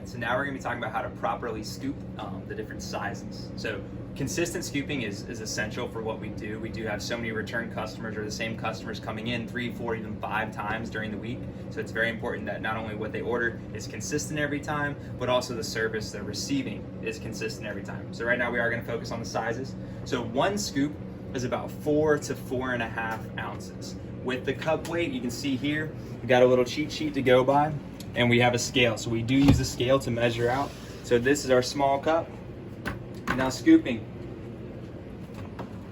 right, so now we're gonna be talking about how to properly scoop the different sizes. So consistent scooping is essential for what we do. We do have so many return customers, or the same customers coming in 3, 4, even 5 times during the week. So it's very important that not only what they order is consistent every time, but also the service they're receiving is consistent every time. So right now we are gonna focus on the sizes. So one scoop is about 4 to 4.5 ounces. With the cup weight, you can see here, we got a little cheat sheet to go by, and we have a scale. So we do use a scale to measure out. So this is our small cup. Now scooping,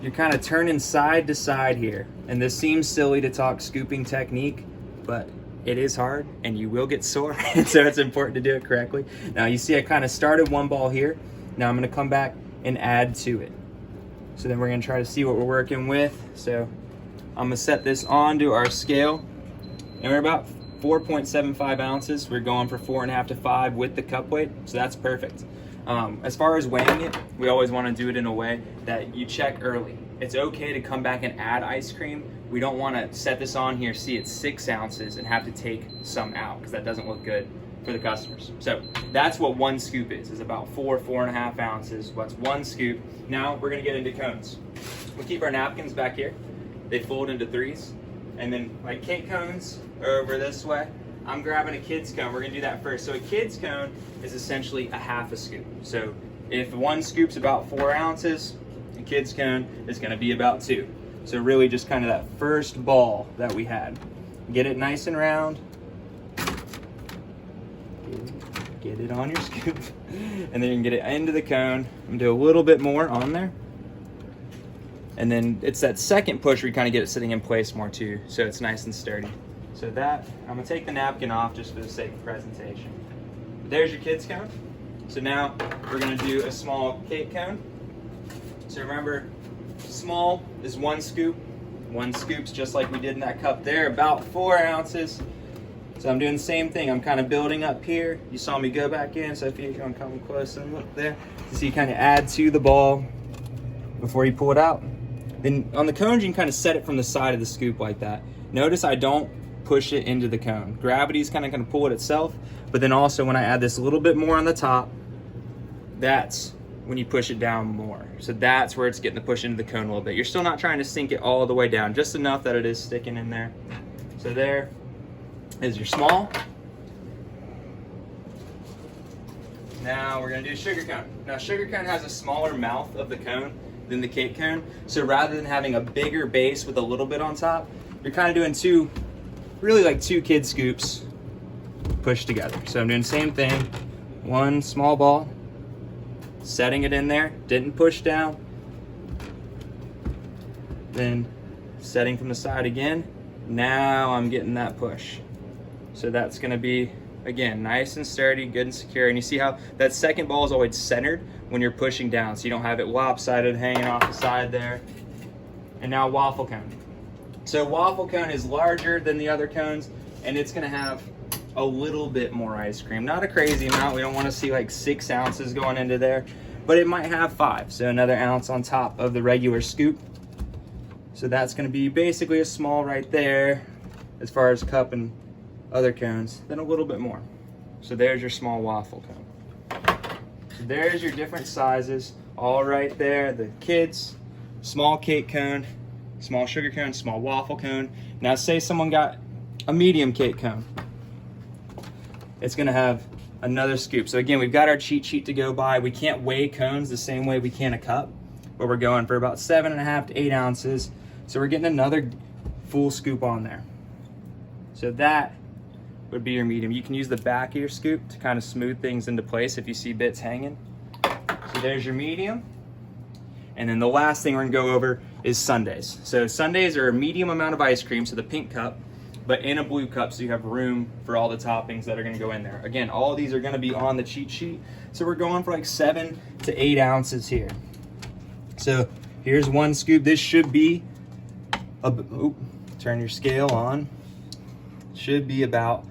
you're kind of turning side to side here. And this seems silly to talk scooping technique, but it is hard and you will get sore. So it's important to do it correctly. Now you see I kind of started one ball here. Now I'm gonna come back and add to it. So then we're gonna try to see what we're working with. So I'm gonna set this onto our scale, and we're about 4.75 ounces. We're going for 4.5 to 5 with the cup weight, so that's perfect. As far as weighing it, we always want to do it in a way that you check early. It's okay to come back and add ice cream. We don't want to set this on here, see it's 6 ounces, and have to take some out, because that doesn't look good for the customers. So that's what one scoop is about 4.5 ounces. What's one scoop? Now we're gonna get into cones. We'll keep our napkins back here. They fold into 3s. And then like cake cones are over this way. I'm grabbing a kid's cone. We're gonna do that first. So a kid's cone is essentially a half a scoop. So if one scoop's about 4 ounces, a kid's cone is gonna be about 2. So really just kind of that first ball that we had. Get it nice and round. Get it on your scoop. And then you can get it into the cone. I'm gonna do a little bit more on there. And then it's that second push where you kind of get it sitting in place more too, so it's nice and sturdy. So that, I'm gonna take the napkin off just for the sake of presentation. There's your kid's cone. So now we're gonna do a small cake cone. So remember, small is 1 scoop. 1 scoop's just like we did in that cup there, about 4 ounces. So I'm doing the same thing. I'm kind of building up here. You saw me go back in, so if you're gonna come close and look there. So you kind of add to the ball before you pull it out. Then on the cones, you can kind of set it from the side of the scoop like that. Notice I don't push it into the cone. Gravity's kind of going to pull it itself, but then also when I add this a little bit more on the top, that's when you push it down more. So that's where it's getting the push into the cone a little bit. You're still not trying to sink it all the way down, just enough that it is sticking in there. So there is your small. Now we're going to do sugar cone. Now sugar cone has a smaller mouth of the cone than the cake cone. So rather than having a bigger base with a little bit on top, you're kind of doing 2, really like 2 kid scoops pushed together. So I'm doing the same thing. 1 small ball, setting it in there, didn't push down. Then setting from the side again. Now I'm getting that push. So that's gonna be, again, nice and sturdy, good and secure. And you see how that second ball is always centered when you're pushing down, so you don't have it lopsided hanging off the side there. And now waffle cone. So waffle cone is larger than the other cones, and it's gonna have a little bit more ice cream. Not a crazy amount. We don't wanna see like 6 ounces going into there, but it might have 5. So another ounce on top of the regular scoop. So that's gonna be basically a small right there as far as cup and other cones, then a little bit more. So there's your small waffle cone. So there's your different sizes, all right there. The kids, small cake cone, small sugar cone, small waffle cone. Now say someone got a medium cake cone. It's gonna have another scoop. So again, we've got our cheat sheet to go by. We can't weigh cones the same way we can a cup, but we're going for about 7.5 to 8 ounces. So we're getting another full scoop on there. So that would be your medium. You can use the back of your scoop to kind of smooth things into place if you see bits hanging. So there's your medium. And then the last thing we're gonna go over is sundaes. So sundaes are a medium amount of ice cream, so the pink cup, but in a blue cup, so you have room for all the toppings that are gonna go in there. Again, all of these are gonna be on the cheat sheet. So we're going for like 7 to 8 ounces here. So here's 1 scoop. This should be, turn your scale on. Should be about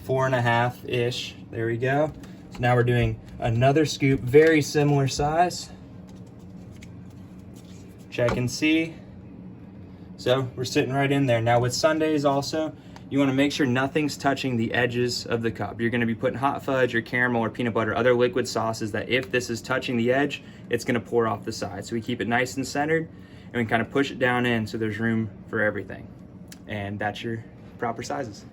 4.5-ish. There we go. So now we're doing another scoop, very similar size. Check and see. So we're sitting right in there. Now with sundaes also, You want to make sure nothing's touching the edges of the cup. You're going to be putting hot fudge or caramel or peanut butter, other liquid sauces that if this is touching the edge, it's going to pour off the side. So we keep it nice and centered, and we kind of push it down in so there's room for everything. And that's your proper sizes.